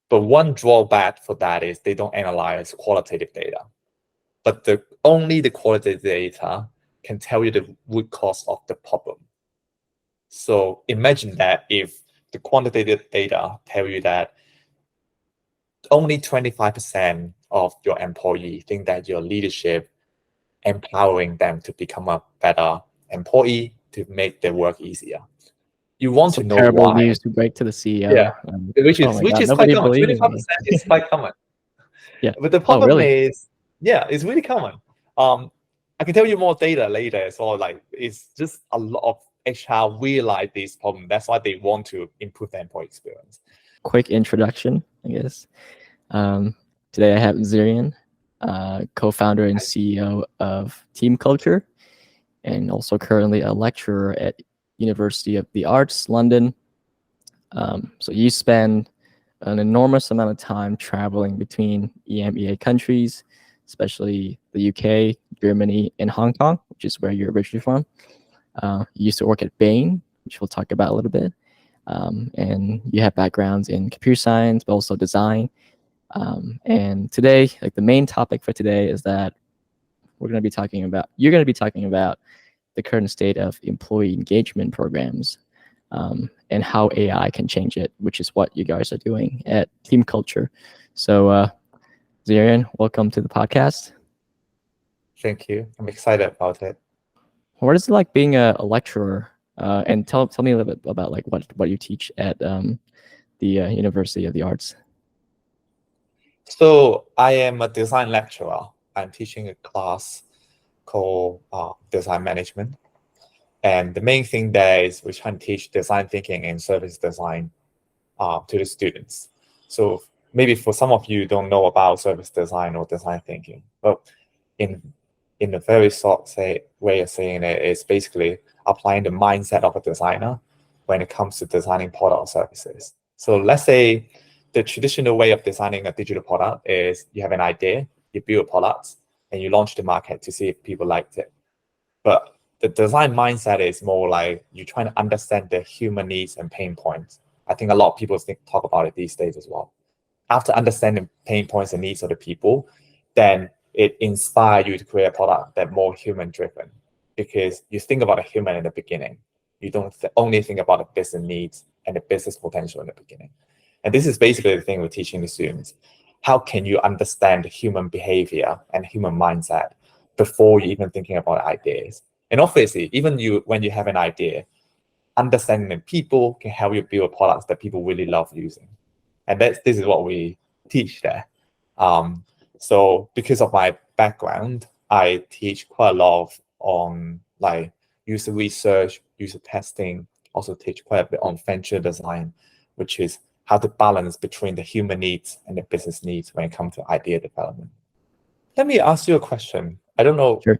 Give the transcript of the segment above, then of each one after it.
But one drawback for that is they don't analyze qualitative data. But only the qualitative data can tell you the root cause of the problem. So imagine that if the quantitative data tell you that only 25% of your employee think that your leadership empowering them to become a better employee to make their work easier. You want to know terrible why. news to break to the CEO. Yeah, which oh my God, is quite nobody common. believes 25% me. is quite common. Yeah. But the Oh, problem really? is, yeah, it's really common. I can tell you more data later as well. Like, it's just a lot of HR realize this problem. That's why they want to improve their employee experience. Quick introduction, I guess. Today I have Zyrian, co-founder and CEO of TeamCulture, and also currently a lecturer at University of the Arts, London. So you spend an enormous amount of time traveling between EMEA countries, especially the UK, Germany, and Hong Kong, which is where you're originally from. You used to work at Bain, which we'll talk about a little bit. And you have backgrounds in computer science, but also design. And today, like the main topic for today is that you're going to be talking about the current state of employee engagement programs, and how AI can change it, which is what you guys are doing at TeamCulture. So, Zyrian, welcome to the podcast. Thank you. I'm excited about it. What is it like being a lecturer? And tell me a little bit about like what you teach at the University of the Arts. So I am a design lecturer. I'm teaching a class called design management. And the main thing there is we're trying to teach design thinking and service design to the students. So maybe for some of you don't know about service design or design thinking, but in a very short way of saying it is basically applying the mindset of a designer when it comes to designing product or services. So let's say the traditional way of designing a digital product is you have an idea, you build a product, and you launch the market to see if people liked it. But the design mindset is more like you're trying to understand the human needs and pain points. I think a lot of people talk about it these days as well. After understanding pain points and needs of the people, then it inspires you to create a product that's more human-driven, because you think about a human in the beginning. You don't only think about the business needs and the business potential in the beginning. And this is basically the thing we're teaching the students. How can you understand the human behavior and human mindset before you even thinking about ideas? And obviously, even when you have an idea, understanding the people can help you build products that people really love using. And this is what we teach there. So because of my background, I teach quite a lot on like user research, user testing, also teach quite a bit on venture design, which is how to balance between the human needs and the business needs when it comes to idea development. Let me ask you a question. I don't know. Sure.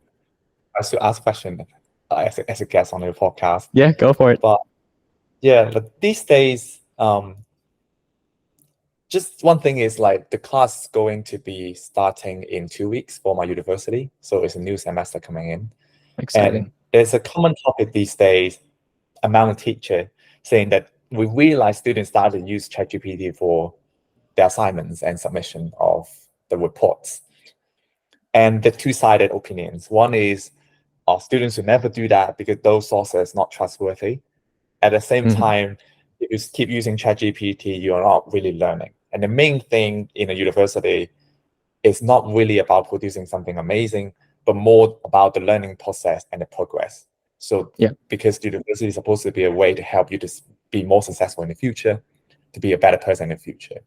I should ask a question as a guest on your podcast. Yeah, go for it. But yeah, but these days, just one thing is like the class is going to be starting in 2 weeks for my university. So it's a new semester coming in. Exciting. And it's a common topic these days among teachers saying that we realize students started to use ChatGPT for their assignments and submission of the reports. And the two-sided opinions. One is our students should never do that because those sources are not trustworthy. At the same time, if you keep using ChatGPT, you're not really learning. And the main thing in a university is not really about producing something amazing, but more about the learning process and the progress. So because the university is supposed to be a way to help you to be more successful in the future, to be a better person in the future.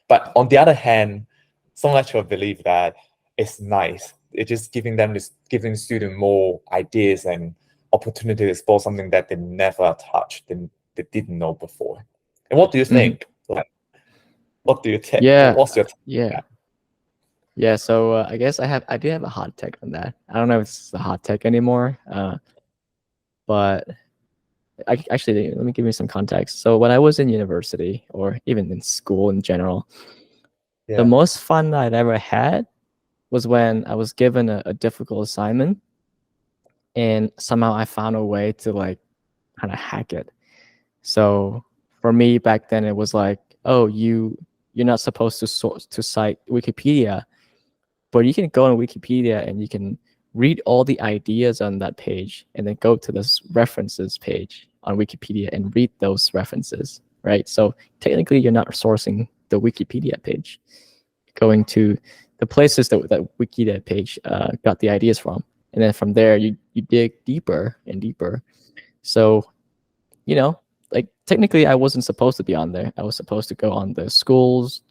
But on the other hand, some lecturers believe that it's nice. It's just giving the student more ideas and opportunity to explore something that they never touched and they didn't know before. And what do you think? Like, what do you think? Yeah. What's your Yeah. So I guess I do have a hot take on that. I don't know if it's a hot take anymore, but actually let me give you some context. So when I was in university or even in school in general, the most fun that I'd ever had was when I was given a difficult assignment and somehow I found a way to like kind of hack it. So for me back then, it was like, oh, you you're not supposed to cite Wikipedia, but you can go on Wikipedia and you can read all the ideas on that page and then go to this references page on Wikipedia and read those references, right? So technically you're not sourcing the Wikipedia page, going to the places that Wikipedia page got the ideas from. And then from there, you dig deeper and deeper. So, like technically I wasn't supposed to be on there. I was supposed to go on the school's,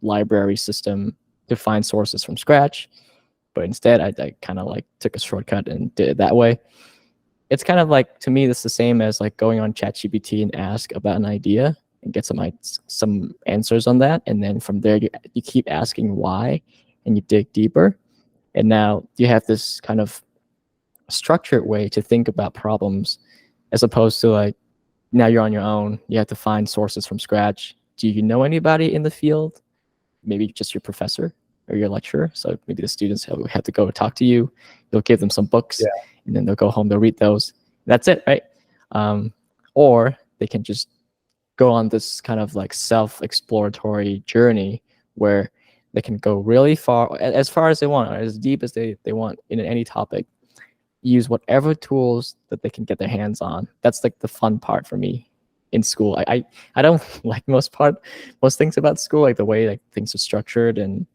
library system to find sources from scratch. But instead, I kind of like took a shortcut and did it that way. It's kind of like, to me, it's the same as like going on ChatGPT and ask about an idea and get some answers on that. And then from there, you keep asking why and you dig deeper. And now you have this kind of structured way to think about problems, as opposed to like, now you're on your own. You have to find sources from scratch. Do you know anybody in the field? Maybe just your professor or your lecturer. So maybe the students have to go talk to you. You'll give them some books, and then they'll go home, they'll read those. That's it, right? Or they can just go on this kind of like self-exploratory journey where they can go really far as they want, or as deep as they want in any topic. Use whatever tools that they can get their hands on. That's like the fun part for me in school. I don't like most things about school, like the way like things are structured, and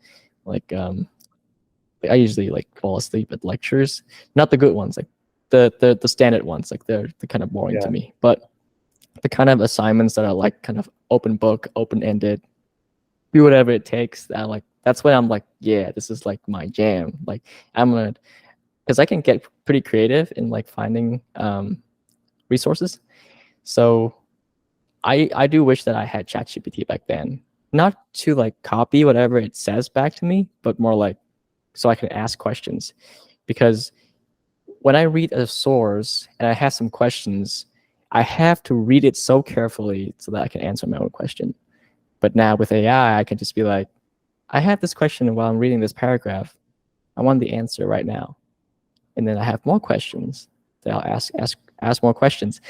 like I usually like fall asleep at lectures. Not the good ones, like the standard ones, like they're kind of boring to me. But the kind of assignments that are like kind of open book, open-ended, do whatever it takes, that's when I'm like, yeah, this is like my jam. Like because I can get pretty creative in like finding resources. So I do wish that I had ChatGPT back then, not to like copy whatever it says back to me, but more like so I can ask questions. Because when I read a source and I have some questions, I have to read it so carefully so that I can answer my own question. But now with AI, I can just be like, I have this question while I'm reading this paragraph. I want the answer right now. And then I have more questions that I'll ask more questions.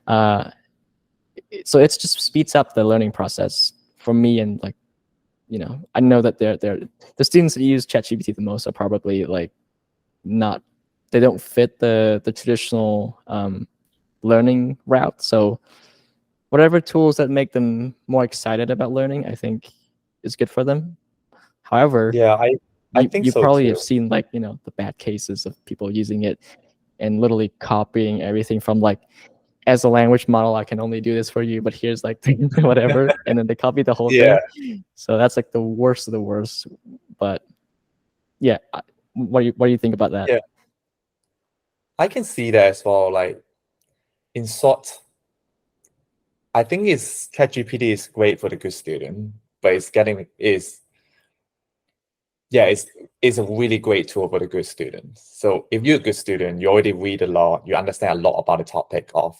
So it just speeds up the learning process for me. And like, I know that the students that use ChatGPT the most are probably like they don't fit the traditional learning route. So whatever tools that make them more excited about learning, I think is good for them. However, I think you so probably too. have seen like, the bad cases of people using it and literally copying everything from like, as a language model, I can only do this for you, but here's like whatever. And then they copy the whole thing. So that's like the worst of the worst. But yeah, what do you think about that? Yeah, I can see that as well. Like in short, I think ChatGPT is great for the good student, but it's a really great tool for the good students. So if you're a good student, you already read a lot, you understand a lot about the topic of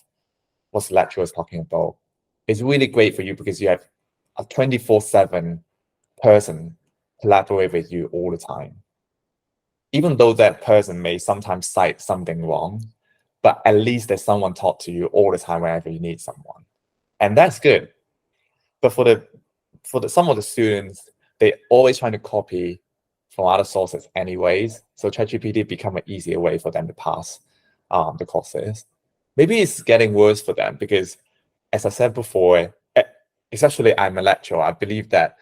what the lecturer is talking about. It's really great for you because you have a 24/7 person collaborate with you all the time. Even though that person may sometimes cite something wrong, but at least there's someone talk to you all the time whenever you need someone. And that's good. But for some of the students, they always trying to copy from other sources anyways. So ChatGPT become an easier way for them to pass the courses. Maybe it's getting worse for them because, as I said before, especially I'm a lecturer, I believe that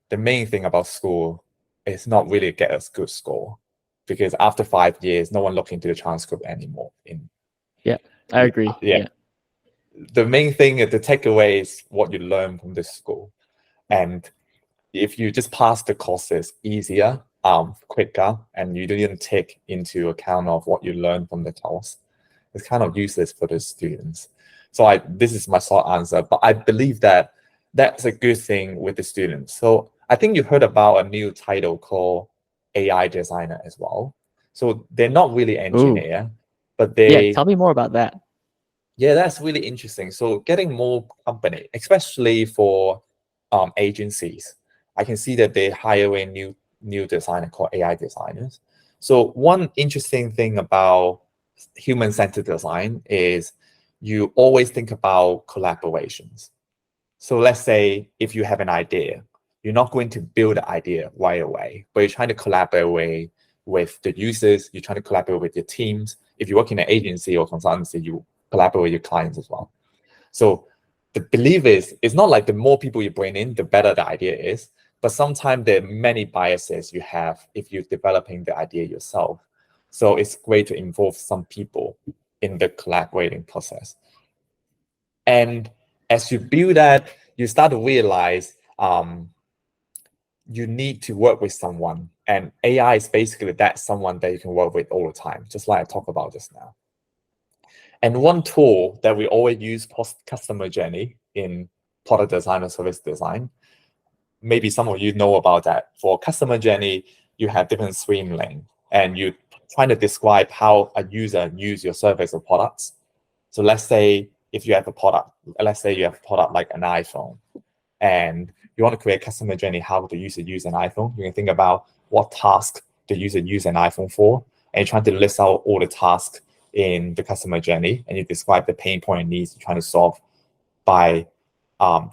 the main thing about school is not really get a good score, because after 5 years, no one looking into the transcript anymore. Yeah, I agree. Yeah. The main thing, the takeaway is what you learn from this school. And if you just pass the courses easier, quicker, and you didn't take into account of what you learned from the course, it's kind of useless for the students. So this is my short answer, but I believe that that's a good thing with the students. So I think you heard about a new title called AI designer as well. So they're not really engineer, but tell me more about that. Yeah, that's really interesting. So getting more company, especially for agencies, I can see that they're hiring new designer called AI designers. So one interesting thing about human-centered design is you always think about collaborations. So let's say if you have an idea, you're not going to build the idea right away, but you're trying to collaborate with the users, you're trying to collaborate with your teams. If you work in an agency or consultancy, you collaborate with your clients as well. So the belief is, it's not like the more people you bring in, the better the idea is, but sometimes there are many biases you have if you're developing the idea yourself. So it's great to involve some people in the collaborating process. And as you build that, you start to realize you need to work with someone. And AI is basically that someone that you can work with all the time, just like I talked about just now. And one tool that we always use post-customer journey in product design or service design, maybe some of you know about that. For customer journey, you have different swim lane, and you trying to describe how a user use your service or products. So let's say if you have a product, let's say you have a product like an iPhone, and you want to create customer journey, how the user use an iPhone. You can think about what task the user use an iPhone for, and you're trying to list out all the tasks in the customer journey, and you describe the pain point and needs you're trying to solve by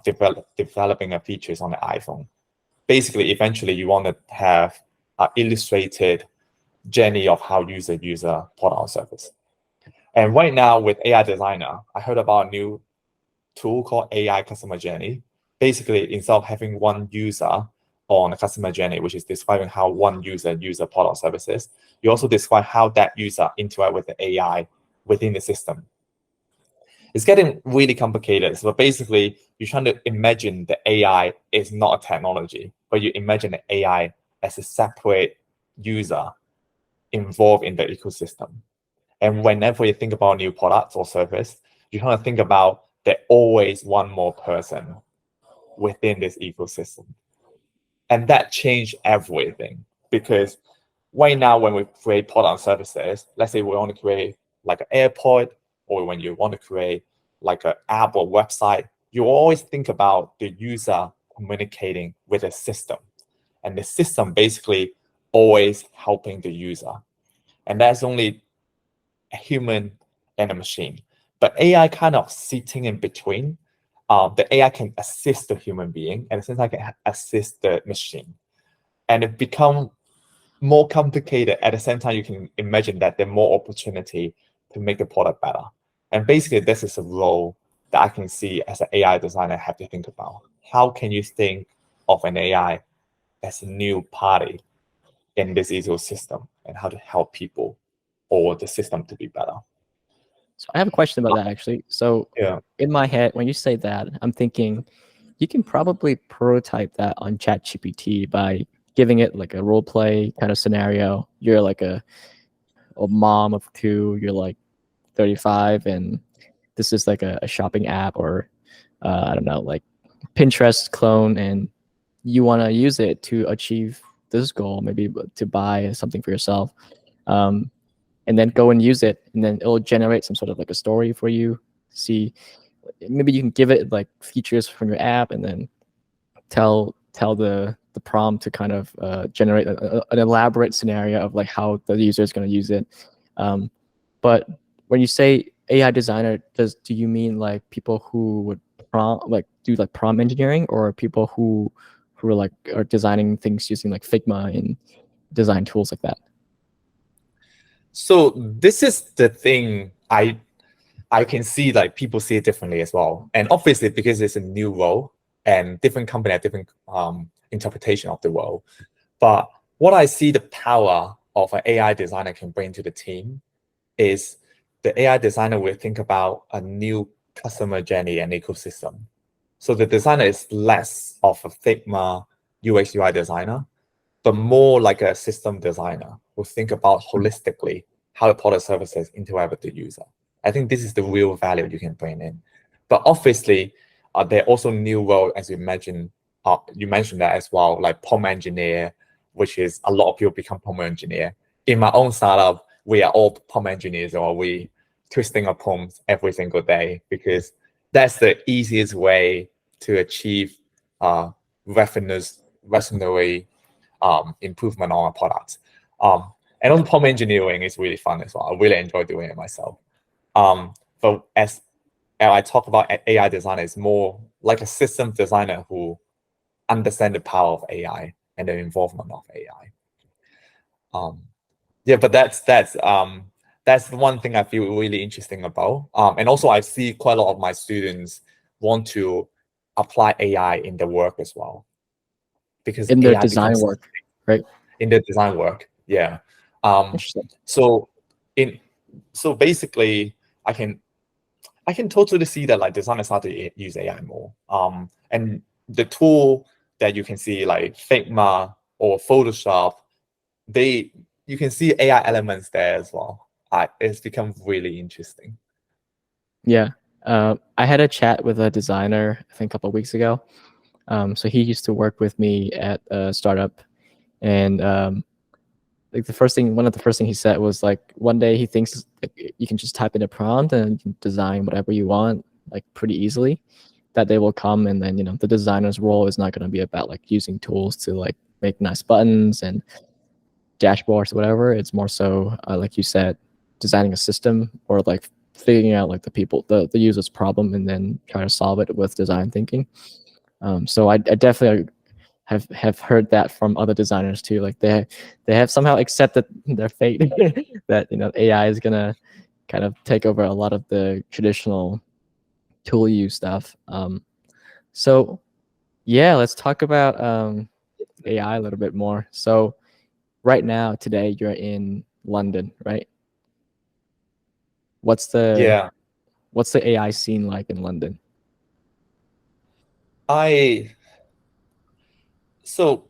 developing a features on the iPhone. Basically, eventually, you want to have an illustrated journey of how user use a product or service. And right now with AI Designer, I heard about a new tool called AI Customer Journey. Basically, instead of having one user on a customer journey, which is describing how one user uses a product or services, you also describe how that user interact with the AI within the system. It's getting really complicated. So basically, you're trying to imagine the AI is not a technology, but you imagine the AI as a separate user involved in the ecosystem. And whenever you think about new products or service, you kind of think about there's always one more person within this ecosystem. And that changed everything, because right now when we create product and services, let's say we want to create like an airport, or when you want to create like an app or website, you always think about the user communicating with a system. And the system basically always helping the user. And that's only a human and a machine. But AI kind of sitting in between. The AI can assist the human being, and at the same time can assist the machine. And it become more complicated. At the same time, you can imagine that there's more opportunity to make the product better. And basically, this is a role that I can see as an AI designer have to think about. How can you think of an AI as a new party in this ecosystem, and how to help people or the system to be better? So I have a question about that actually. So Yeah. in my head, when you say that, I'm thinking you can probably prototype that on ChatGPT by giving it like a role play kind of scenario. You're like a mom of two, you're like 35, and this is like a shopping app, or I don't know, like Pinterest clone, and you want to use it to achieve this goal, maybe to buy something for yourself. And then go and use it, and then it'll generate some sort of like a story for you. See, maybe you can give it like features from your app, and then tell the prompt to kind of generate an elaborate scenario of like how the user is going to use it. But when you say AI designer, do you mean like people who would do like prompt engineering, or people who are like are designing things using like Figma and design tools like that? So this is the thing I can see, like people see it differently as well. And obviously because it's a new role and different company have different interpretation of the role. But what I see the power of an AI designer can bring to the team is the AI designer will think about a new customer journey and ecosystem. So the designer is less of a Figma UX UI designer, but more like a system designer who think about holistically how the product services interact with the user. I think this is the real value you can bring in. But obviously, there are also new roles, as you mentioned that as well, like prompt engineer, which is a lot of people become prompt engineer. In my own startup, we are all prompt engineers, or we twisting our prompts every single day, because that's the easiest way to achieve refinery improvement on our products. And also prompt engineering is really fun as well. I really enjoy doing it myself. But as I talk about AI designer, is more like a system designer who understand the power of AI and the involvement of AI. Yeah, but that's the one thing I feel really interesting about. And also I see quite a lot of my students want to apply AI in their work as well, because In their AI design becomes work, right? in their design work. Yeah. Interesting. So basically I can totally see that like designers start to use AI more. And the tool that you can see like Figma or Photoshop, you can see AI elements there as well. It's become really interesting. Yeah. I had a chat with a designer, I think a couple of weeks ago. So he used to work with me at a startup, and like one of the first things he said was like one day he thinks like, you can just type in a prompt and you can design whatever you want like pretty easily. That day will come, and then the designer's role is not going to be about like using tools to like make nice buttons and dashboards or whatever. It's more so like you said, designing a system or like figuring out like the user's problem and then try to solve it with design thinking. So I definitely have heard that from other designers too. Like they have somehow accepted their fate that AI is gonna kind of take over a lot of the traditional tool use stuff. So yeah, let's talk about AI a little bit more. So right now, today, you're in London, right? What's the Yeah. AI scene like in London? So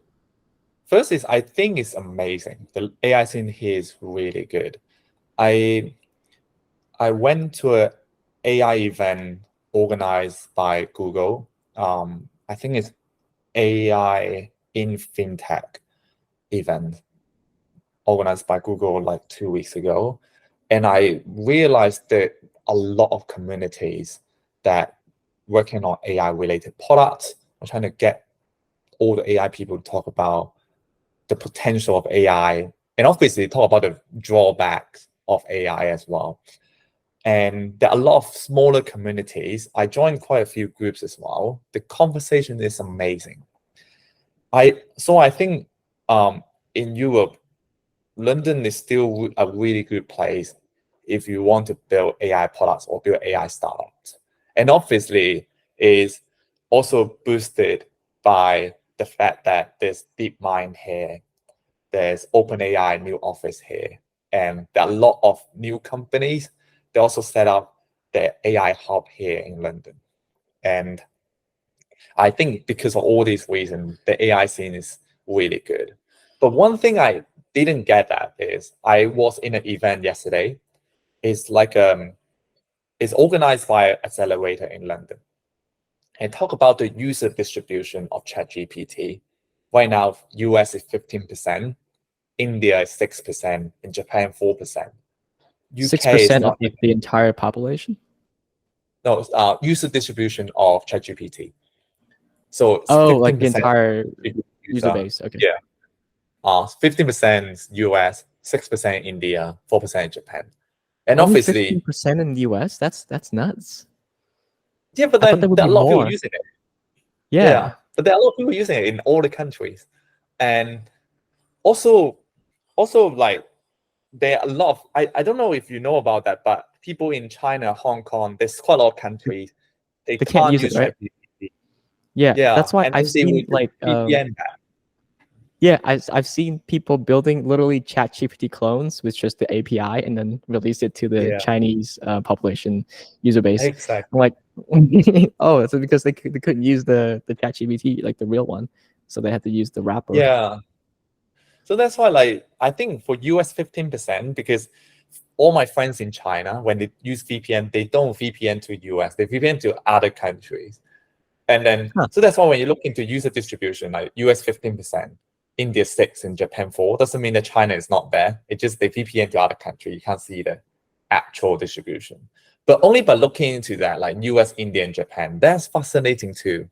first is I think it's amazing. The AI scene here is really good. I went to a AI event organized by Google. I think it's AI in FinTech event organized by Google like 2 weeks ago. And I realized that a lot of communities that working on AI related products are trying to get all the AI people to talk about the potential of AI, and obviously talk about the drawbacks of AI as well. And there are a lot of smaller communities. I joined quite a few groups as well. The conversation is amazing. I think in Europe, London is still a really good place if you want to build AI products or build AI startups. And obviously is also boosted by the fact that there's DeepMind here, there's OpenAI new office here, and there are a lot of new companies. They also set up their AI hub here in London. And I think because of all these reasons, the AI scene is really good. But one thing I didn't get at is I was in an event yesterday. It's like it's organized by Accelerator in London. And talk about the user distribution of ChatGPT. Right now, US is 15%, India is 6%, and Japan 4%. Six UK is percent of not like the entire population. no user distribution of ChatGPT. So it's Oh, like the 15% entire user user. base. Okay. Yeah. 15% US, 6% India, 4% Japan. And Only obviously, 15% in the US. That's nuts. yeah, but I thought there then would there be are a lot of people more. using it. Yeah. Yeah, but there are a lot of people using it in all the countries. And also like there are a lot of I don't know if you know about that, but people in China, Hong Kong, there's quite a lot of countries, they They can't can't use it, use right? ChatGPT. Yeah. Yeah, That's why and I've then they will seen just like VPN that. yeah, I've seen people building literally ChatGPT clones with just the API and then release it to the Yeah, Chinese population user base. I'm exactly. like, oh, it's because they couldn't use the ChatGPT like the real one, so they had to use the wrapper. Yeah. So that's why, like, I think for US 15%, because all my friends in China, when they use VPN, they don't VPN to US, they VPN to other countries. And then, Huh. so that's why when you look into user distribution, like US 15%, India 6, and Japan 4, doesn't mean that China is not there. It just they VPN to other country. You can't see the actual distribution. But only by looking into that, like US, India, and Japan, that's fascinating too.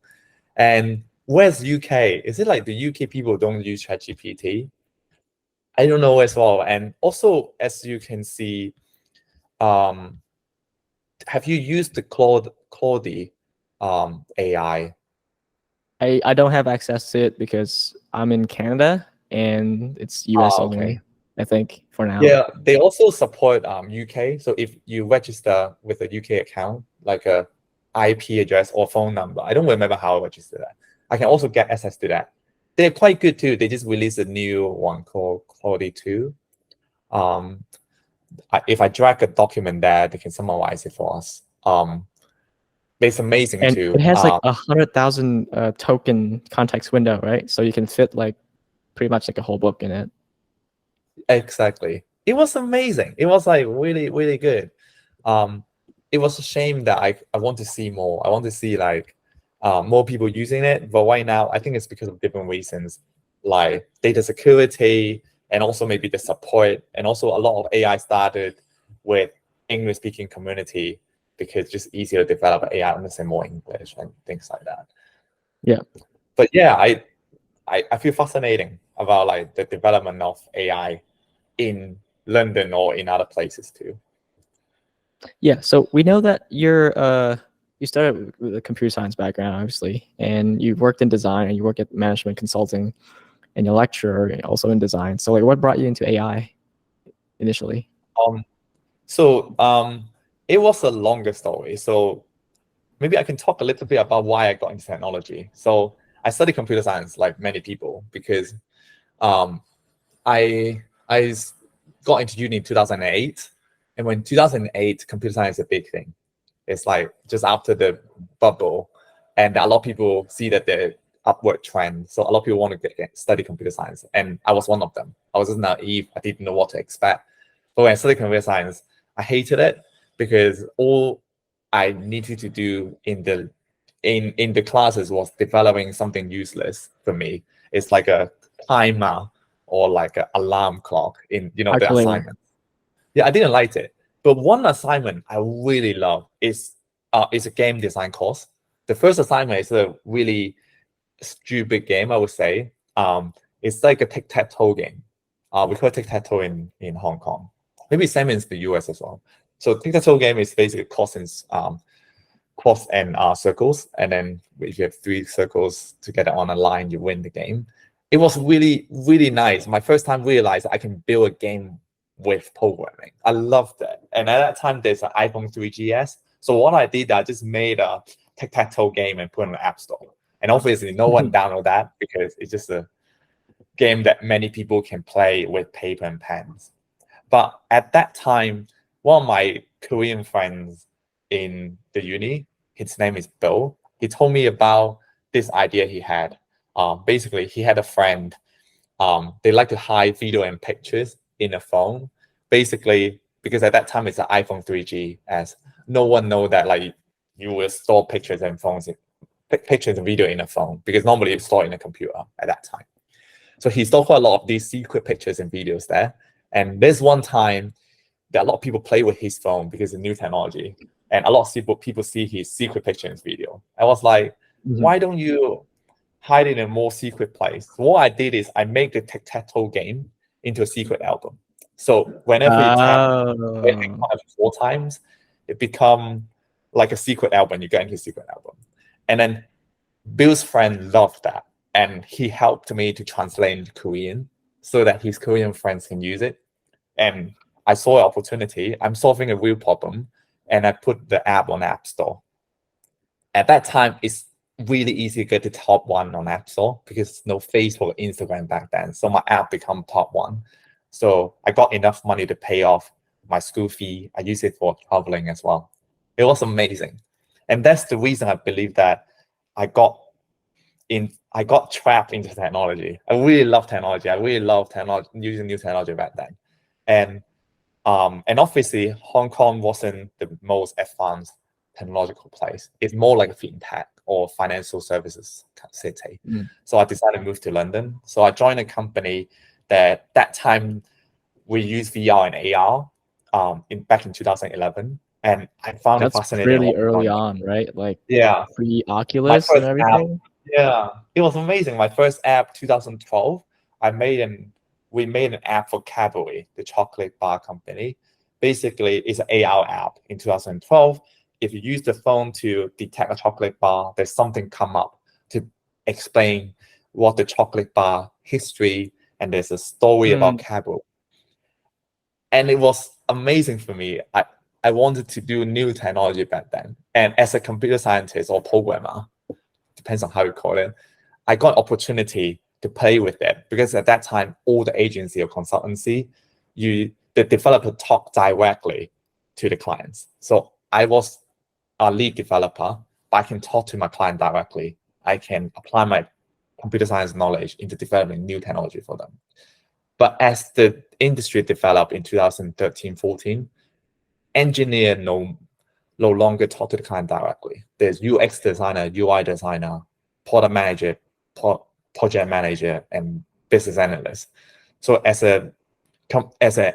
And where's UK? Is it like the UK people don't use ChatGPT? I don't know as well. And also, as you can see, um, have you used the Claude AI? I don't have access to it because I'm in Canada and it's US Okay. only, I think, for now. Yeah, they also support UK. So if you register with a UK account, like a IP address or phone number, I don't remember how I registered that. I can also get access to that. They're quite good too. They just released a new one called qualitative. Um, if I drag a document there, they can summarize it for us. It's amazing And too. it has like 100,000 token context window, right? So you can fit like pretty much like a whole book in it. Exactly. It was amazing. It was like really, really good. It was a shame that I want to see more. I want to see like more people using it. But right now, I think it's because of different reasons, like data security and also maybe the support. And also a lot of AI started with English speaking community because it's just easier to develop AI, understand more English and things like that. Yeah. But yeah, I feel fascinating about like the development of AI in London or in other places too. Yeah. So we know that you started with a computer science background, obviously, and you've worked in design and you work at management consulting and you're a lecturer also in design. So like what brought you into AI initially? So it was a longer story. So maybe I can talk a little bit about why I got into technology. So I studied computer science like many people because um, I got into uni in 2008, and when 2008 computer science is a big thing. It's like just after the bubble, and a lot of people see that the upward trend. So a lot of people want to study computer science, and I was one of them. I was just naive. I didn't know what to expect. But when I studied computer science, I hated it because all I needed to do in the classes was developing something useless for me. It's like a timer or like an alarm clock in the Calculator. assignment. Yeah, I didn't like it. But one assignment I really love is a game design course. The first assignment is a really stupid game, I would say. It's like a tic-tac-toe game. We call it tic-tac-toe in Hong Kong. Maybe same in the US as well. So tic-tac-toe game is basically cross and circles, and then if you have three circles together on a line, you win the game. It was really, really nice. My first time realized I can build a game with programming. I loved it. And at that time, there's an iPhone 3GS. So what I did, I just made a tic-tac-toe game and put it on the App Store. And obviously, no one download that because it's just a game that many people can play with paper and pens. But at that time, one of my Korean friends in the uni, his name is Bill. He told me about this idea he had. Basically, he had a friend. They like to hide video and pictures in a phone. Basically, because at that time it's an iPhone 3G, as no one know that like you will store pictures and pictures and video in a phone because normally it's stored in a computer at that time. So he stored quite a lot of these secret pictures and videos there. And there's one time that a lot of people play with his phone because of new technology. And a lot of people see his secret pictures video. I was like, why don't you hide it in a more secret place? So what I did is I made the tic-tac-toe game into a secret album. So whenever you tap it 4 times, it become like a secret album. You get into a secret album. And then Bill's friend loved that. And he helped me to translate into Korean so that his Korean friends can use it. And I saw an opportunity. I'm solving a real problem, and I put the app on App Store. At that time, it's really easy to get the top one on App Store because no Facebook or Instagram back then. So my app become top one. So I got enough money to pay off my school fee. I use it for traveling as well. It was amazing. And that's the reason I believe that I got I got trapped into technology. I really love technology. I really love technology, using new technology back then. And obviously Hong Kong wasn't the most advanced technological place. It's more like a fintech or financial services city. So I decided to move to London. So I joined a company that time we used VR and AR back in 2011. And I found it That's fascinating. really early on, right? Like Yeah. pre My Oculus and first app, everything. yeah, it was amazing. My first app, 2012, we made an app for Cadbury, the chocolate bar company. Basically, it's an AR app in 2012. If you use the phone to detect a chocolate bar, there's something come up to explain what the chocolate bar history, and there's a story about Cabo. And it was amazing for me. I wanted to do new technology back then. And as a computer scientist or programmer, depends on how you call it, I got opportunity to play with it because at that time, all the agency or consultancy, the developer talk directly to the clients. So I was a lead developer, but I can talk to my client directly. I can apply my computer science knowledge into developing new technology for them. But as the industry developed in 2013, 14, engineer no longer talk to the client directly. There's UX designer, UI designer, product manager, project manager, and business analyst. So as an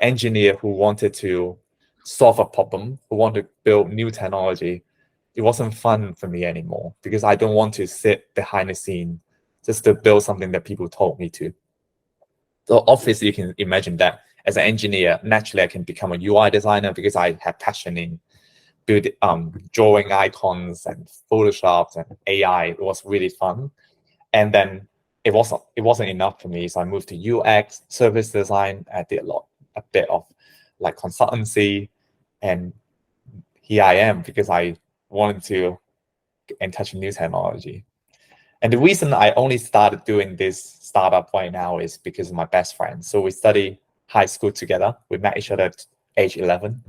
engineer who wanted to solve a problem, who wanted to build new technology, it wasn't fun for me anymore because I don't want to sit behind the scene just to build something that people told me to. So obviously you can imagine that as an engineer, naturally I can become a UI designer because I have passion in drawing icons and Photoshop and AI. It was really fun. And then it wasn't enough for me. So I moved to UX, service design. I did a bit of like consultancy, and here I am because I wanted to get in touch with new technology. And the reason I only started doing this startup right now is because of my best friend. So we studied high school together. We met each other at age 11.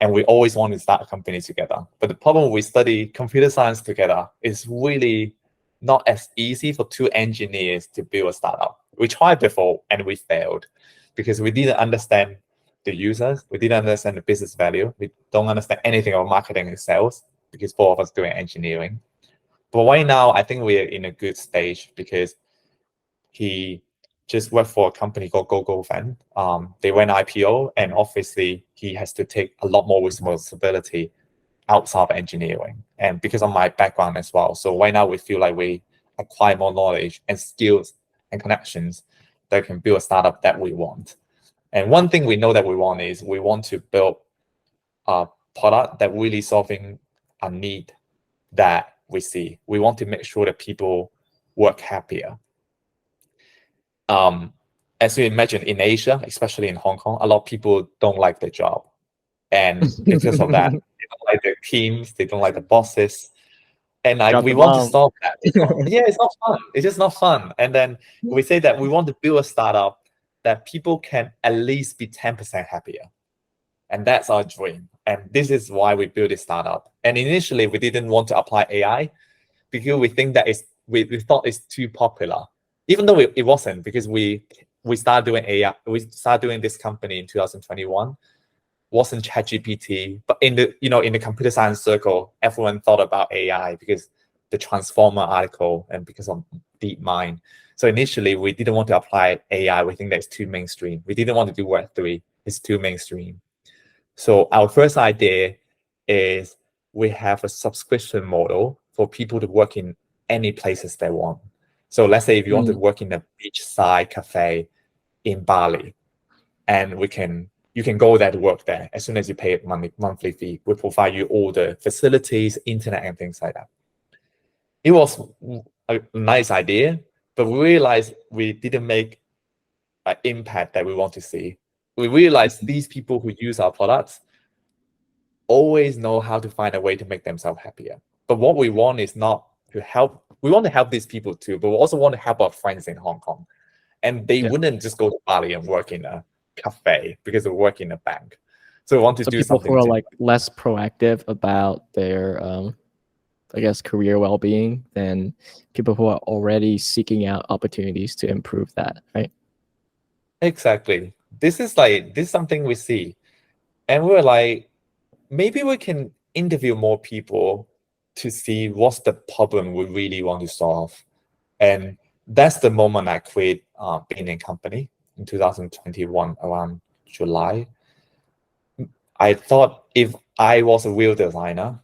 And we always want to start a company together. But the problem we study computer science together is really not as easy for two engineers to build a startup. We tried before and we failed because we didn't understand the users. We didn't understand the business value. We don't understand anything about marketing and sales because both of us doing engineering. But right now, I think we're in a good stage because he just worked for a company called GoGoVan. They went IPO, and obviously he has to take a lot more responsibility outside of engineering. And because of my background as well, so right now we feel like we acquire more knowledge and skills and connections that can build a startup that we want. And one thing we know that we want is we want to build a product that really solving a need that we see. We want to make sure that people work happier. As you imagine, in Asia, especially in Hong Kong, a lot of people don't like their job. And because of that, they don't like their teams, they don't like the bosses. And we want to stop that. Yeah, it's not fun. It's just not fun. And then we say that we want to build a startup that people can at least be 10% happier. And that's our dream. And this is why we built this startup. And initially, we didn't want to apply AI because we think that we thought it's too popular. Even though it wasn't, because we started doing AI, we started doing this company in 2021. Wasn't ChatGPT, but in the computer science circle, everyone thought about AI because the Transformer article and because of DeepMind. So initially, we didn't want to apply AI. We think that's too mainstream. We didn't want to do Web3. It's too mainstream. So our first idea is we have a subscription model for people to work in any places they want. So let's say if you want to work in a beachside cafe in Bali, and you can go there to work there as soon as you pay a monthly fee. We provide you all the facilities, internet, and things like that. It was a nice idea, but we realized we didn't make an impact that we want to see. We realized these people who use our products always know how to find a way to make themselves happier. But what we want is not to help. We want to help these people too, but we also want to help our friends in Hong Kong. And they wouldn't just go to Bali and work in a cafe because they work in a bank. So we want to do something. People who are like less proactive about their, I guess, career well-being than people who are already seeking out opportunities to improve that, right? Exactly. This is something we see. And we're like, maybe we can interview more people to see what's the problem we really want to solve. And that's the moment I quit being in company in 2021, around July. I thought if I was a real designer,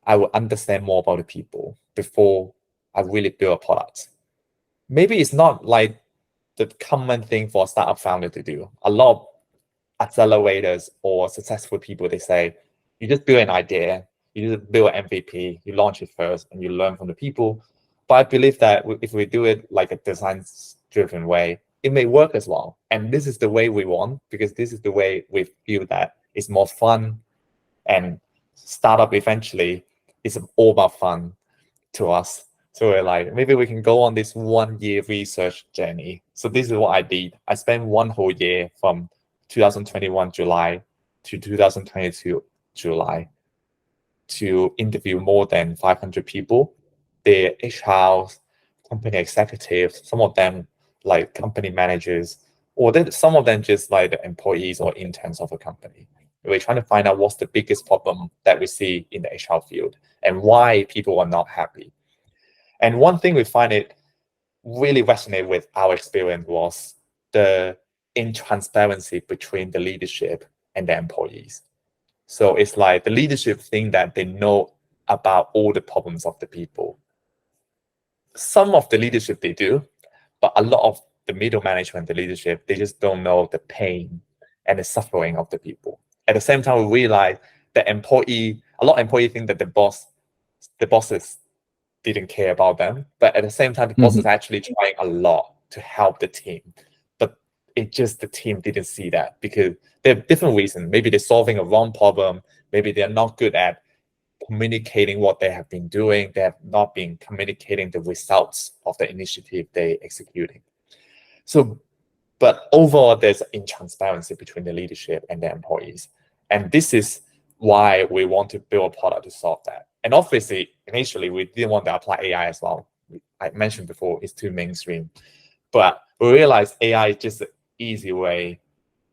I would understand more about the people before I really build a product. Maybe it's not like the common thing for a startup founder to do. A lot of accelerators or successful people, they say, you just build an idea, you just build an MVP, you launch it first, and you learn from the people. But I believe that if we do it like a design-driven way, it may work as well. And this is the way we want, because this is the way we feel that it's more fun, and startup eventually is all about fun to us. So we're like, maybe we can go on this 1 year research journey. So this is what I did. I spent one whole year from 2021 July to 2022 July to interview more than 500 people. They're HR, company executives, some of them like company managers, or some of them just like the employees or interns of a company. We're trying to find out what's the biggest problem that we see in the HR field and why people are not happy. And one thing we find it really resonate with our experience was the intransparency between the leadership and the employees. So it's like the leadership think that they know about all the problems of the people. Some of the leadership they do, but a lot of the middle management, the leadership, they just don't know the pain and the suffering of the people. At the same time, we realize the a lot of employees think that the bosses didn't care about them. But at the same time, the boss is actually trying a lot to help the team. But it just the team didn't see that because there are different reasons. Maybe they're solving a wrong problem. Maybe they're not good at communicating what they have been doing. They have not been communicating the results of the initiative they're executing. So, but overall, there's intransparency between the leadership and the employees. And this is why we want to build a product to solve that. And obviously, initially, we didn't want to apply AI as well. I mentioned before, it's too mainstream. But we realized AI is just an easy way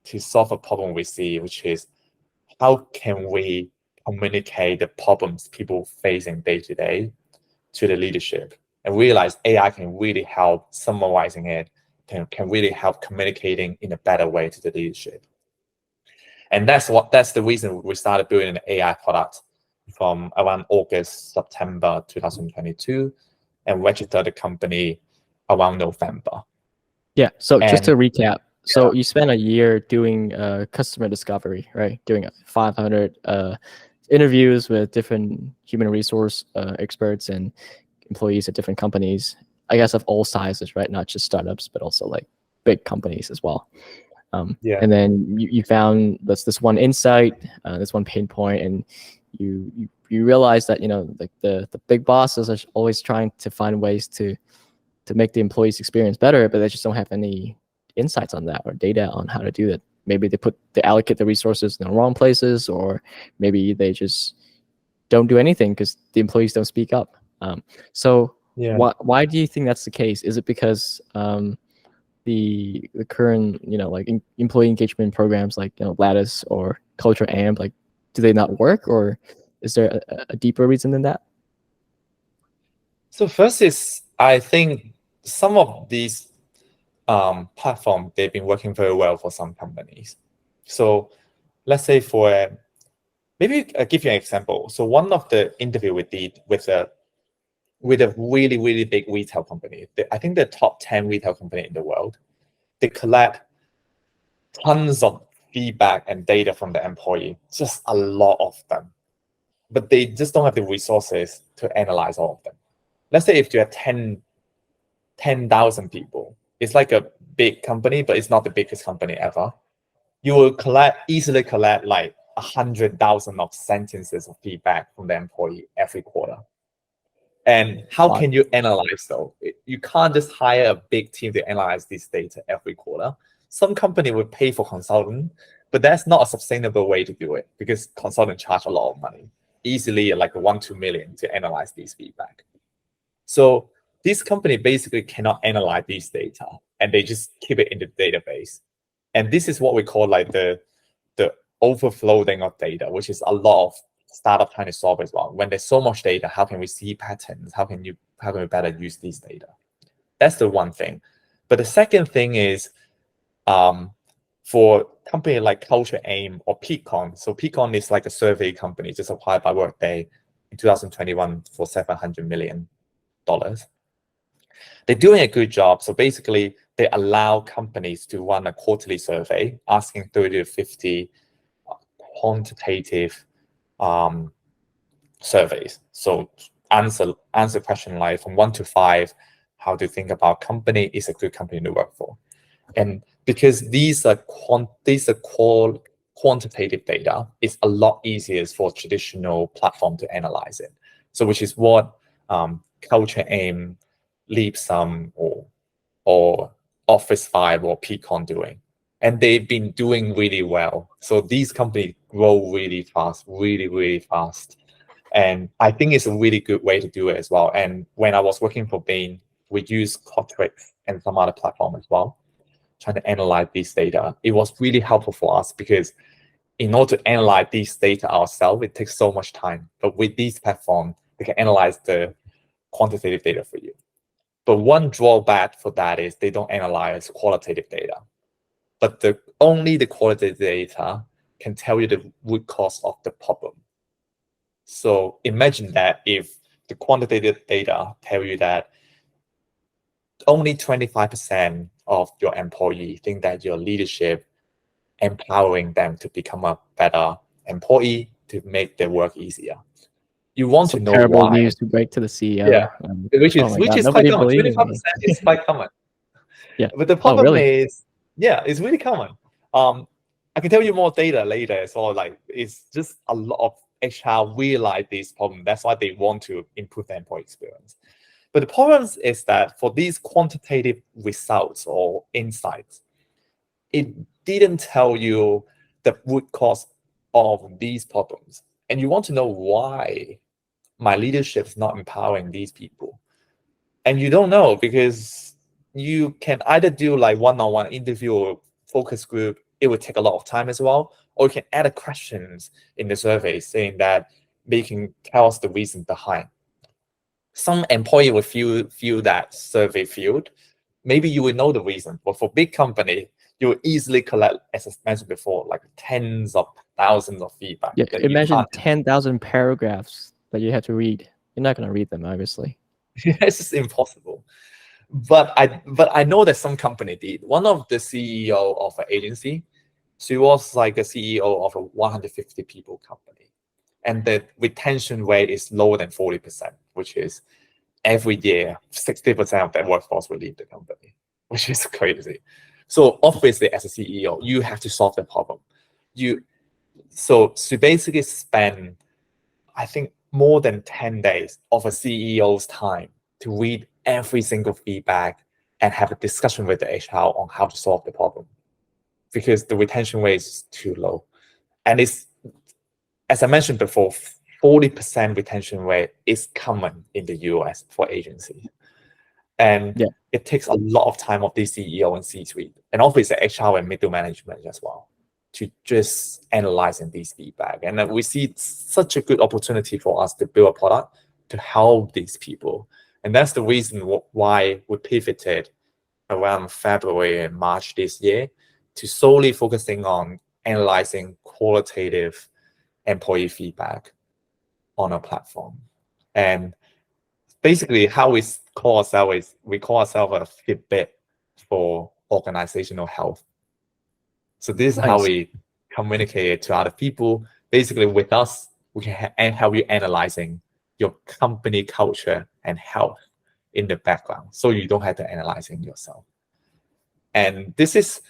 to solve a problem we see, which is how can we communicate the problems people facing day to day to the leadership, and realize AI can really help summarizing it, can really help communicating in a better way to the leadership. And that's the reason we started building an AI product from around August, September 2022, and registered the company around November. Yeah. So just to recap, so you spent a year doing customer discovery, right? Doing 500 interviews with different human resource experts and employees at different companies, I guess of all sizes, right? Not just startups, but also like big companies as well. And then you found this one insight, this one pain point, and you realize that like the big bosses are always trying to find ways to make the employees experience better, but they just don't have any insights on that or data on how to do that. Maybe they allocate the resources in the wrong places, or maybe they just don't do anything because the employees don't speak up. Why do you think that's the case? Is it because the current like employee engagement programs like Lattice or Culture Amp, like do they not work, or is there a deeper reason than that? So first is, I think some of these platforms, they've been working very well for some companies. So let's say maybe I'll give you an example. So one of the interview we did with a really, really big retail company, I think the top 10 retail company in the world, they collect tons of feedback and data from the employee, just a lot of them. But they just don't have the resources to analyze all of them. Let's say if you have 10,000 people, it's like a big company, but it's not the biggest company ever. You will easily collect like 100,000 of sentences of feedback from the employee every quarter. And how can you analyze though? You can't just hire a big team to analyze this data every quarter. Some company would pay for consultant, but that's not a sustainable way to do it because consultants charge a lot of money, easily like 1-2 million to analyze these feedback. So this company basically cannot analyze these data, and they just keep it in the database. And this is what we call like the overflowing of data, which is a lot of startup trying to solve as well. When there's so much data, how can we see patterns? How can we better use these data? That's the one thing. But the second thing is, for company like Culture Aim or Peakon. So Peakon is like a survey company just acquired by Workday in 2021 for $700 million. They're doing a good job. So basically, they allow companies to run a quarterly survey asking 30 to 50 quantitative surveys. So answer question like from 1 to 5, how to think about company is a good company to work for. And because these are quantitative data, it's a lot easier for traditional platform to analyze it. So which is what Culture Aim, Leapsome, or Office 5 or Peakon doing. And they've been doing really well. So these companies grow really fast, really, really fast. And I think it's a really good way to do it as well. And when I was working for Bain, we use Qualtrics and some other platform as well, trying to analyze these data. It was really helpful for us because in order to analyze these data ourselves, it takes so much time. But with these platforms, they can analyze the quantitative data for you. But one drawback for that is they don't analyze qualitative data. But only the qualitative data can tell you the root cause of the problem. So imagine that if the quantitative data tell you that only 25% of your employee think that your leadership empowering them to become a better employee to make their work easier. You want So to know terrible why. news to break to the CEO. Yeah, which oh is my which God, is quite nobody common. believes me. 25% is quite common. Yeah. But the Oh, problem really? is, yeah, it's really common. I can tell you more data later as well. Like it's just a lot of HR realize this problem. That's why they want to improve the employee experience. But the problem is that for these quantitative results or insights, it didn't tell you the root cause of these problems. And you want to know why my leadership is not empowering these people. And you don't know because you can either do like one-on-one interview or focus group. It would take a lot of time as well. Or you can add questions in the survey saying that they can tell us the reason behind. Some employee will fill that survey field. Maybe you will know the reason, but for big company, you will easily collect, as I mentioned before, like tens of thousands of feedback. Yeah, that imagine you 10,000 paragraphs that you have to read. You're not going to read them, obviously. it's just impossible. But I know that some company did. One of the CEO of an agency, she was like a CEO of a 150 people company, and the retention rate is lower than 40%, which is every year 60% of their workforce will leave the company, which is crazy. So obviously, as a CEO, you have to solve the problem. So basically spend, I think, more than 10 days of a CEO's time to read every single feedback and have a discussion with the HR on how to solve the problem, because the retention rate is too low. And it's, as I mentioned before, 40% retention rate is common in the US for agencies. And Yeah. it takes a lot of time of the CEO and C-suite, and obviously HR and middle management as well, to just analyzing these feedback. And then we see such a good opportunity for us to build a product to help these people. And that's the reason why we pivoted around February and March this year to solely focusing on analyzing qualitative employee feedback on our platform. And basically how we call ourselves is we call ourselves a Fitbit for organizational health. So this is how Nice. we communicate it to other people. Basically, with us, we can help you analyzing your company culture and health in the background, so you don't have to analyzing yourself. And this is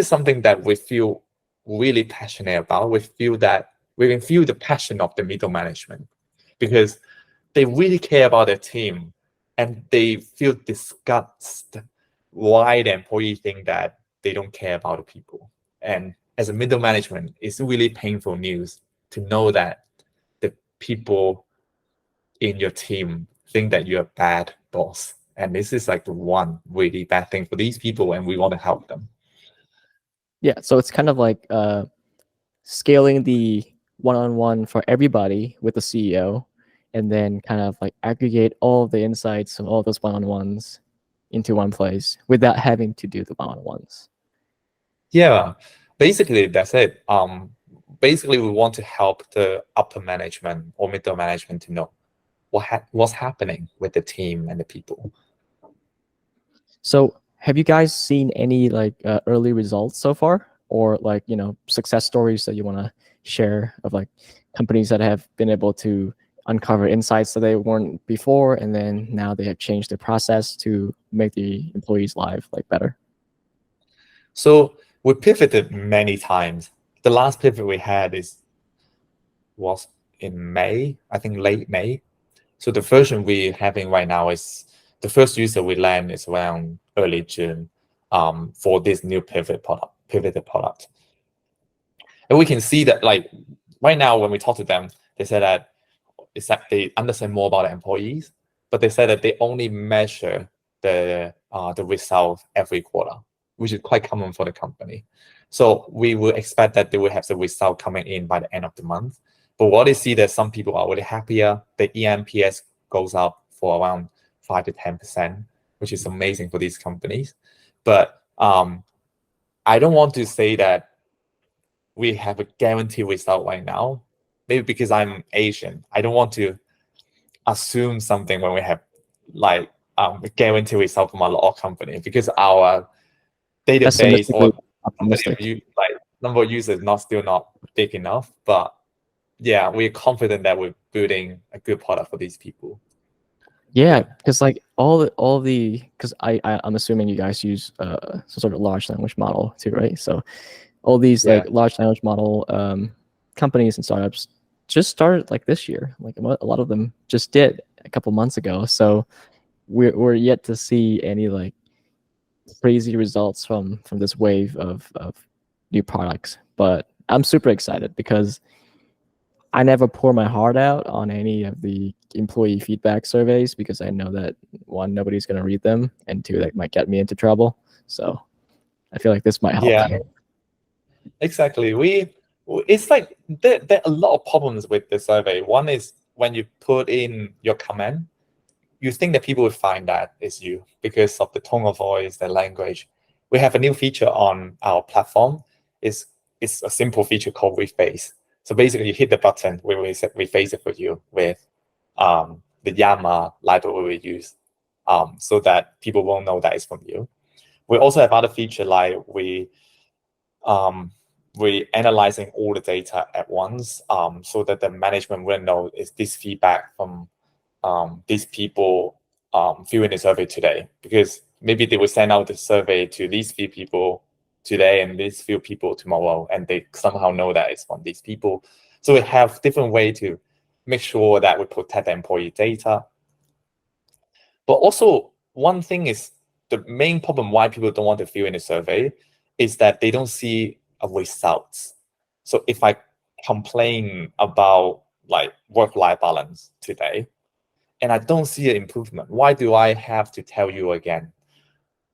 something that we feel really passionate about. We feel that we can feel the passion of the middle management because they really care about their team, and they feel disgusted why the employee think that they don't care about the people. And as a middle management, it's really painful news to know that the people in your team think that you're a bad boss. And this is like the one really bad thing for these people, and we want to help them. Yeah, so it's kind of like scaling the one-on-one for everybody with the CEO, and then kind of like aggregate all of the insights from all those one-on-ones into one place without having to do the one-on-ones. Yeah, basically that's it. Basically we want to help the upper management or middle management to know what's happening with the team and the people. So have you guys seen any like early results so far, or like, you know, success stories that you want to share of like companies that have been able to uncover insights that they weren't before, and then now they have changed the process to make the employees' life like better? So we pivoted many times. The last pivot we had was in May, I think late May. So the version we're having right now is the first user we land is around early June for this new pivoted product. And we can see that like right now when we talk to them, they said that it's that they understand more about the employees, but they said that they only measure the result every quarter, which is quite common for the company. So we will expect that they will have the result coming in by the end of the month. But what they see that some people are really happier. The eNPS goes up for around 5 to 10%, which is amazing for these companies. But I don't want to say that we have a guaranteed result right now. Maybe because I'm Asian, I don't want to assume something when we have like a guaranteed result from a lot of companies, because our database or Optimistic. like number of users still not big enough. But yeah, we're confident that we're building a good product for these people. Yeah, because like because I'm assuming you guys use some sort of large language model too, right? So all these like large language model companies and startups just started like this year. Like a lot of them just did a couple months ago. So we're yet to see any like crazy results from this wave of new products. But I'm super excited because I never pour my heart out on any of the employee feedback surveys because I know that one, nobody's going to read them, and two, that might get me into trouble. So I feel like this might help. Yeah, exactly. It's like there are a lot of problems with the survey. One is when you put in your comment, you think that people would find that it's you because of the tone of voice, the language. We have a new feature on our platform. It's a simple feature called reface. So basically, you hit the button, we will reface it for you with the Yama library we use, so that people won't know that it's from you. We also have other feature like we analyzing all the data at once, so that the management will know is this feedback from these people filling the survey today, because maybe they will send out the survey to these few people today and these few people tomorrow, and they somehow know that it's from these people. So we have different way to make sure that we protect the employee data. But also one thing is the main problem why people don't want to fill in a survey is that they don't see a results. So if I complain about like work-life balance today, and I don't see an improvement, why do I have to tell you again?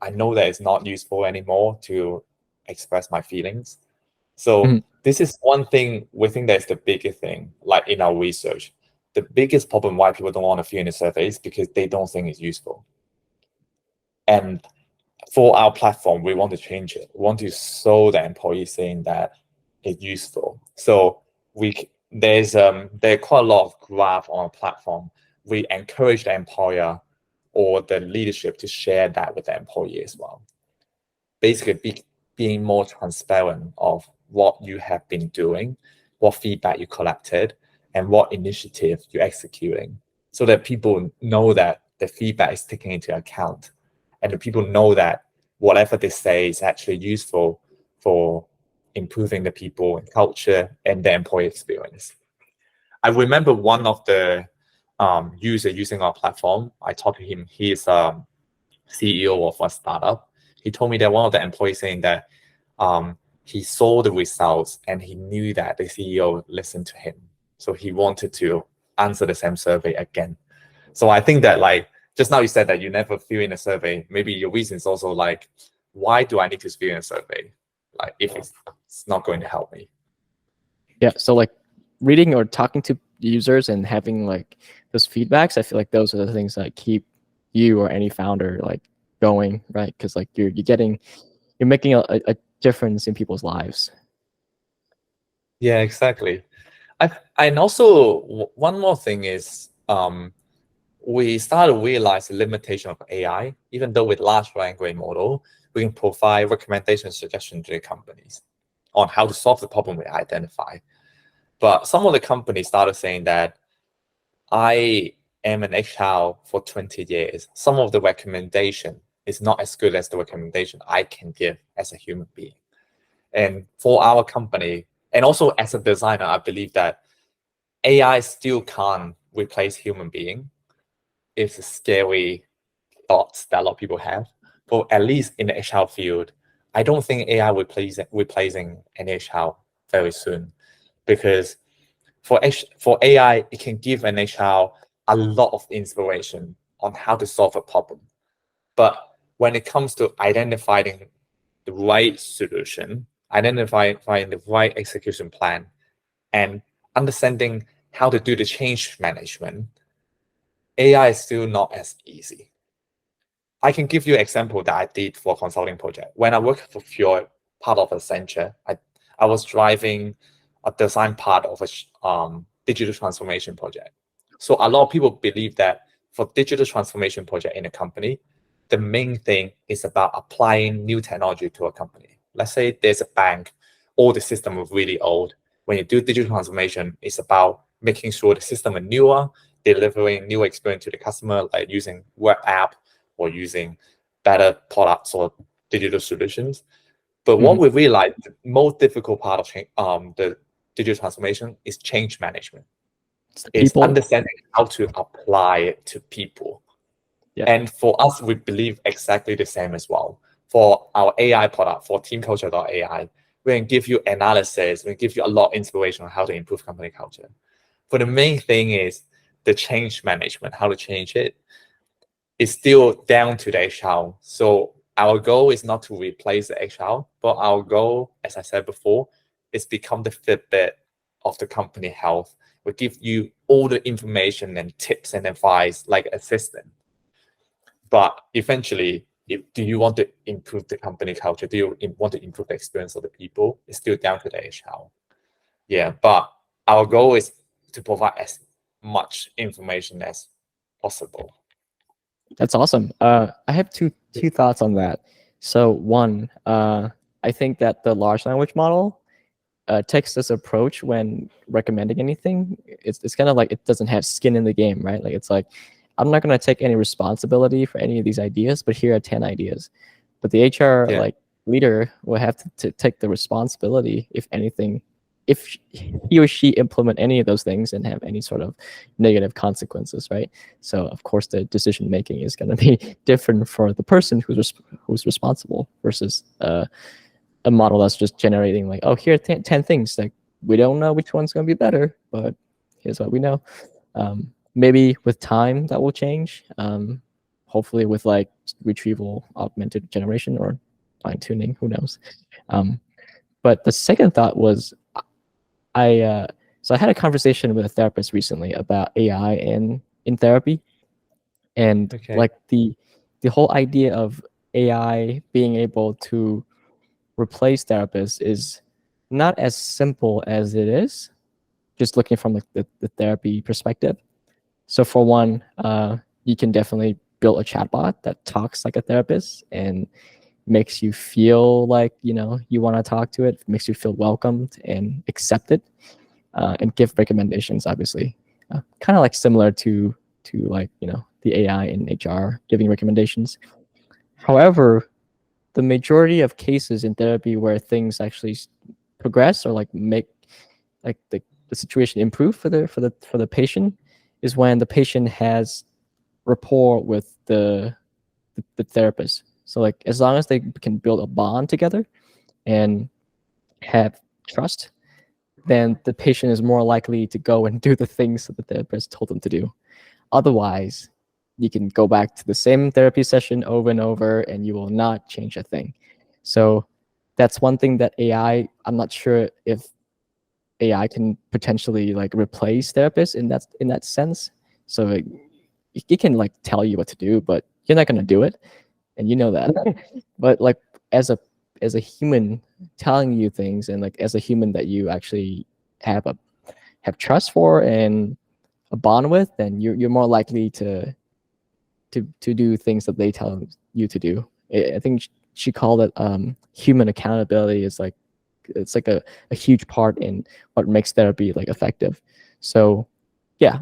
I know that it's not useful anymore to express my feelings. So this is one thing we think that's the biggest thing, like in our research. The biggest problem why people don't want to fill in the survey is because they don't think it's useful. And for our platform, we want to change it. We want to show the employees saying that it's useful. So there are quite a lot of graph on our platform. We encourage the employer or the leadership to share that with the employee as well. Basically, being more transparent of what you have been doing, what feedback you collected, and what initiative you're executing, so that people know that the feedback is taken into account, and the people know that whatever they say is actually useful for improving the people and culture and the employee experience. I remember one of the user using our platform. I talked to him. He is CEO of a startup. He told me that one of the employees saying that he saw the results and he knew that the CEO listened to him. So he wanted to answer the same survey again. So I think that like just now you said that you never fill in a survey. Maybe your reason is also like, why do I need to fill in a survey? Like if it's not going to help me. Yeah. So like reading or talking to users and having like those feedbacks, I feel like those are the things that keep you or any founder like going, right? Because like you're making a difference in people's lives. Yeah, exactly. And also one more thing is we started to realize the limitation of AI. Even though with large language model, we can provide recommendation suggestions to the companies on how to solve the problem we identify. But some of the companies started saying that I am an HR for 20 years. Some of the recommendation is not as good as the recommendation I can give as a human being. And for our company, and also as a designer, I believe that AI still can't replace human being. It's a scary thought that a lot of people have. But at least in the HR field, I don't think AI will replacing an HR very soon, because for AI, it can give an HR a lot of inspiration on how to solve a problem. But when it comes to identifying the right solution, identifying the right execution plan, and understanding how to do the change management, AI is still not as easy. I can give you an example that I did for a consulting project. When I worked for Fjord, part of Accenture, I was driving a design part of a digital transformation project. So a lot of people believe that for digital transformation project in a company, the main thing is about applying new technology to a company. Let's say there's a bank, all the system is really old. When you do digital transformation, it's about making sure the system is newer, delivering new experience to the customer, like using web app or using better products or digital solutions. But what we realized, the most difficult part of the digital transformation is change management. It's understanding how to apply it to people. Yeah. And for us, we believe exactly the same as well. For our AI product, for TeamCulture.ai, we can give you analysis, we can give you a lot of inspiration on how to improve company culture. But the main thing is the change management, how to change it, is still down to the HR. So our goal is not to replace the HR, but our goal, as I said before, is become the Fitbit of the company health. We give you all the information and tips and advice like assistant. But eventually, do you want to improve the company culture? Do you want to improve the experience of the people? It's still down to the HR. Yeah, but our goal is to provide as much information as possible. That's awesome. I have two thoughts on that. So one, I think that the large language model takes this approach when recommending anything. It's kind of like it doesn't have skin in the game, right? Like it's like, I'm not going to take any responsibility for any of these ideas, but here are 10 ideas. But the HR like leader will have to take the responsibility if anything, if he or she implement any of those things and have any sort of negative consequences, right? So of course the decision making is going to be different for the person who's responsible versus a model that's just generating like, oh, here are 10 things. Like we don't know which one's going to be better, but here's what we know. Maybe with time that will change. Hopefully with like retrieval augmented generation or fine tuning, who knows? But the second thought was, so I had a conversation with a therapist recently about AI in therapy, and like the whole idea of AI being able to replace therapists is not as simple as it is, just looking from like the therapy perspective. So for one, you can definitely build a chatbot that talks like a therapist and makes you feel like, you know, you want to talk to it, makes you feel welcomed and accepted, and give recommendations, obviously. Kind of like similar to like, you know, the AI in HR giving recommendations. However, the majority of cases in therapy where things actually progress or like make like the situation improve for the patient is when the patient has rapport with the therapist. So like as long as they can build a bond together and have trust, then the patient is more likely to go and do the things that the therapist told them to do. Otherwise, you can go back to the same therapy session over and over and you will not change a thing. So that's one thing that AI, I'm not sure if AI can potentially like replace therapists in that sense. So it can like tell you what to do, but you're not going to do it, and you know that. But like as a human telling you things, and like as a human that you actually have trust for and a bond with, then you're more likely to do things that they tell you to do. I think she called it human accountability. Is like it's like a huge part in what makes therapy like effective. So yeah,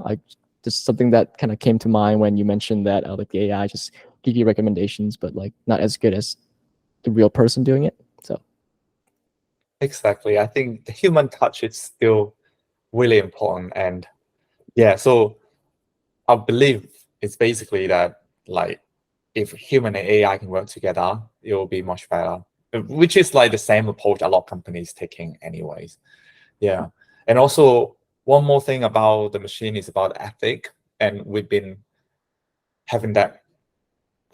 just something that kind of came to mind when you mentioned that like the AI just give you recommendations, but like not as good as the real person doing it. So Exactly. I think the human touch is still really important. And yeah, so I believe it's basically that like if human and AI can work together, it will be much better. Which is like the same approach a lot of companies taking anyways. Yeah. And also one more thing about the machine is about ethic. And we've been having that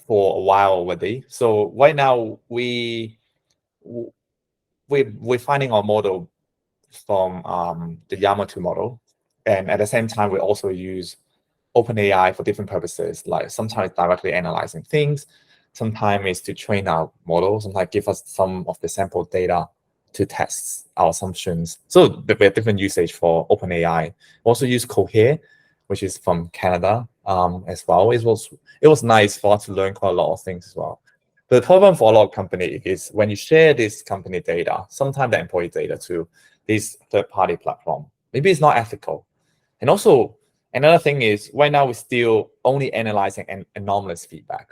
for a while already. So right now we're finding our model from the Llama 2 model. And at the same time, we also use OpenAI for different purposes, like sometimes directly analyzing things, sometimes is to train our model, sometimes give us some of the sample data to test our assumptions. So we have different usage for OpenAI. We also use Cohere, which is from Canada as well. It was nice for us to learn quite a lot of things as well. The problem for a lot of companies is when you share this company data, sometimes the employee data to this third-party platform, maybe it's not ethical. And also, another thing is right now we're still only analyzing an anomalous feedback,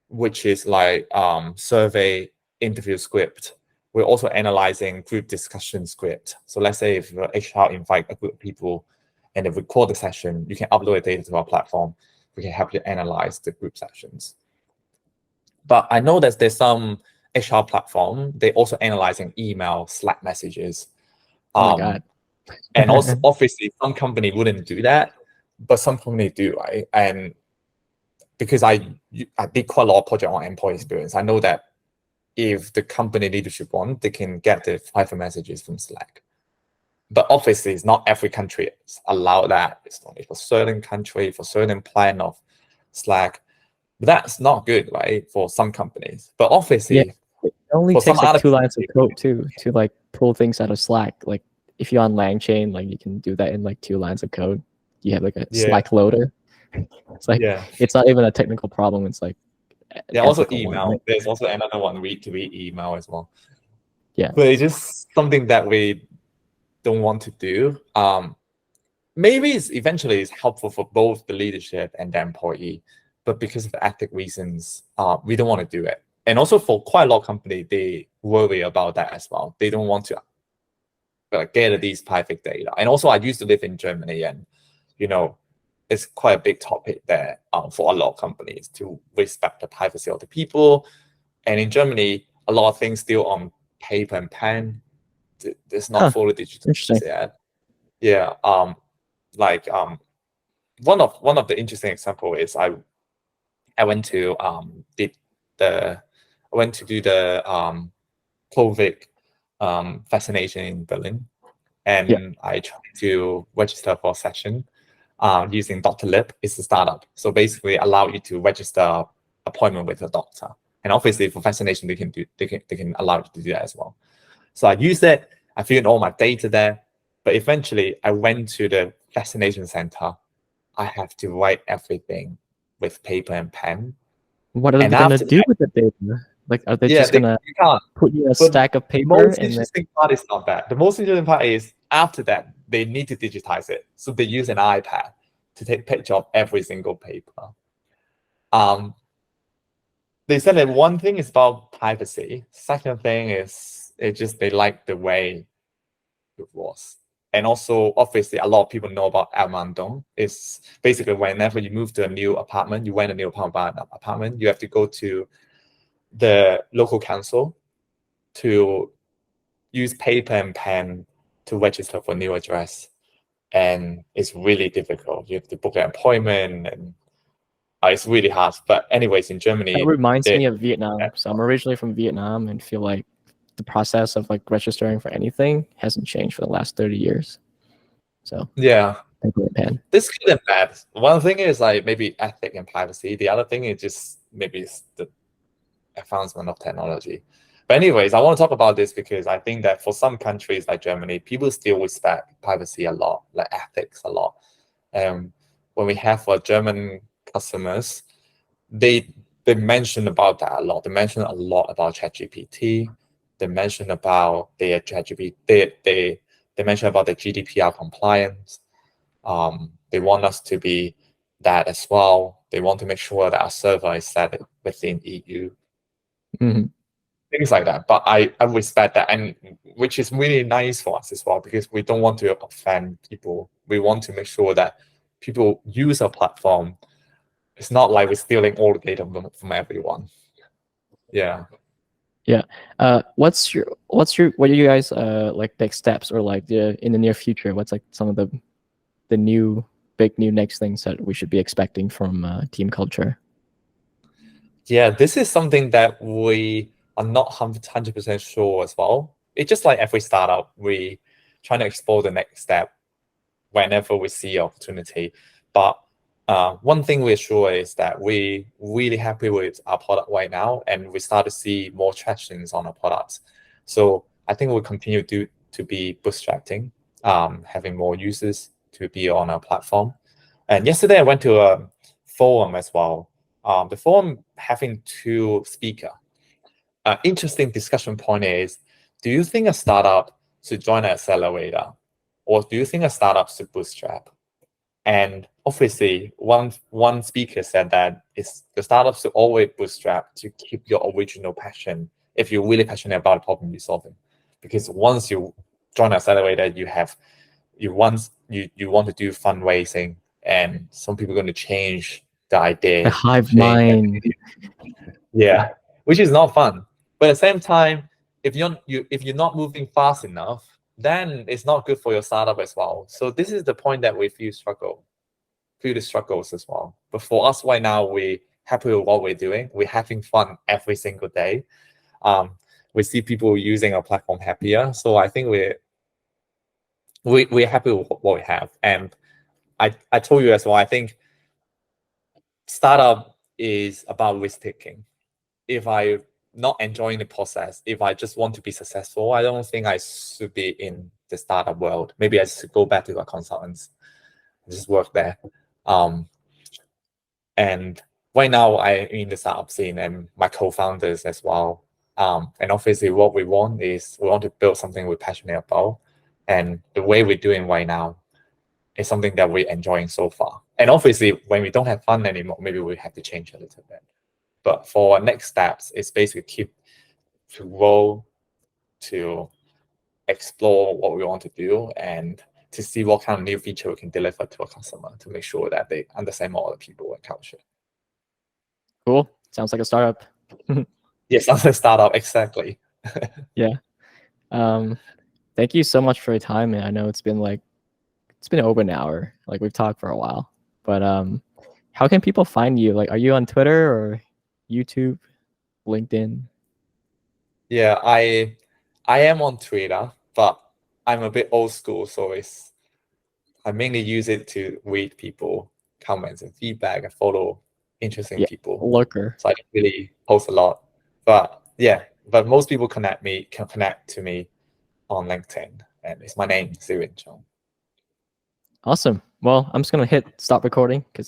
which is like survey, interview script. We're also analyzing group discussion script. So let's say if HR invite a group of people and they record the session, you can upload the data to our platform. We can help you analyze the group sessions. But I know that there's some HR platform, they also analyzing email, Slack messages. oh my God. And also, obviously, some company wouldn't do that, but some company do, right? And because I did quite a lot of project on employee experience, I know that if the company leadership want, they can get the private messages from Slack. But obviously, it's not every country allow that. It's only for certain country, for certain plan of Slack. But that's not good, right? For some companies. But obviously, Yeah, it only for some takes like other 2 lines of code too to like pull things out of Slack. Like if you're on LangChain, like you can do that in like 2 lines of code. You have like a Slack loader. It's like it's not even a technical problem. It's like an also ethical email. one, right? There's also another one, read to read email as well. Yeah. But it's just something that we don't want to do. Maybe it's eventually it's helpful for both the leadership and the employee, but because of the ethic reasons, we don't want to do it. And also for quite a lot of companies, they worry about that as well. They don't want to gather these private data. And also, I used to live in Germany, and it's quite a big topic there for a lot of companies to respect the privacy of the people. And in Germany, a lot of things still on paper and pen. It's not fully digital yet. Yeah. One of the interesting example is I went to do the COVID vaccination in Berlin, and I tried to register for a session using Dr. Lip. It's a startup, so basically allow you to register appointment with a doctor. And obviously for vaccination, they can allow you to do that as well. So I used it. I filled in all my data there, but eventually I went to the vaccination center. I have to write everything with paper and pen. What are they going to do with the data? Like, are they just going to put you in a stack of paper? The most interesting part is not that. The most interesting part is after that, they need to digitize it. So they use an iPad to take picture of every single paper. They said that one thing is about privacy. Second thing is they like the way it was. And also, obviously, a lot of people know about Armandong. It's basically whenever you move to a new apartment, you rent a new apartment, you have to go to the local council to use paper and pen to register for new address. And it's really difficult. You have to book an appointment, and it's really hard. But anyways, in Germany, that reminds me of Vietnam. So I'm originally from Vietnam and feel like the process of like registering for anything hasn't changed for the last 30 years. So yeah, paper and pen. This good and bad. One thing is like maybe ethic and privacy. The other thing is just maybe it's the advancement of technology. But anyways, I want to talk about this because I think that for some countries like Germany, people still respect privacy a lot, like ethics a lot. When we have German customers, they mention about that a lot. They mention a lot about ChatGPT. They mention about their ChatGPT. They mention about the GDPR compliance. They want us to be that as well. They want to make sure that our server is set within EU, things like that. But I respect that, and which is really nice for us as well, because we don't want to offend people. We want to make sure that people use our platform. It's not like we're stealing all the data from everyone. Yeah. Yeah. What are you guys like next steps, or like in the near future? What's like some of the big new next things that we should be expecting from Team Culture? Yeah, this is something that we are not 100% sure as well. It's just like every startup, we trying to explore the next step whenever we see opportunity. But one thing we're sure is that we really happy with our product right now, and we start to see more tractions on our products. So I think we'll continue to be bootstrapping, having more users to be on our platform. And yesterday I went to a forum as well. The forum having two speakers. Interesting discussion point is, do you think a startup should join an accelerator, or do you think a startup should bootstrap? And obviously, one speaker said that the startups should always bootstrap to keep your original passion if you're really passionate about the problem you're solving. Because once you join an accelerator, you want to do fundraising, and some people are going to change the idea. The hive mind. Yeah, which is not fun. But at the same time, if you're not moving fast enough, then it's not good for your startup as well. So this is the point that we feel the struggles as well. But for us right now, we happy with what we're doing. We're having fun every single day. We see people using our platform happier. So I think we're happy with what we have. And I told you as well, I think startup is about risk taking. If I not enjoying the process, if I just want to be successful, I don't think I should be in the startup world. Maybe I should go back to a consultants, just work there. And right now I'm in the startup scene, and my co-founders as well. And obviously what we want to build something we're passionate about. And the way we're doing right now is something that we're enjoying so far. And obviously when we don't have fun anymore, maybe we have to change a little bit. But for our next steps, it's basically keep to grow, to explore what we want to do, and to see what kind of new feature we can deliver to a customer to make sure that they understand more of the people and culture. Cool. Sounds like a startup. Yes, sounds like a startup, exactly. Yeah. Thank you so much for your time, man. I know it's been over an hour. Like we've talked for a while. But how can people find you? Like, are you on Twitter or YouTube, LinkedIn? Yeah, I am on Twitter, but I'm a bit old school, so I mainly use it to read people comments and feedback and follow interesting people. Lurker. So I don't really post a lot. But yeah, but most people can connect to me on LinkedIn, and it's my name, Zyrian Chung. Awesome. Well, I'm just gonna hit stop recording because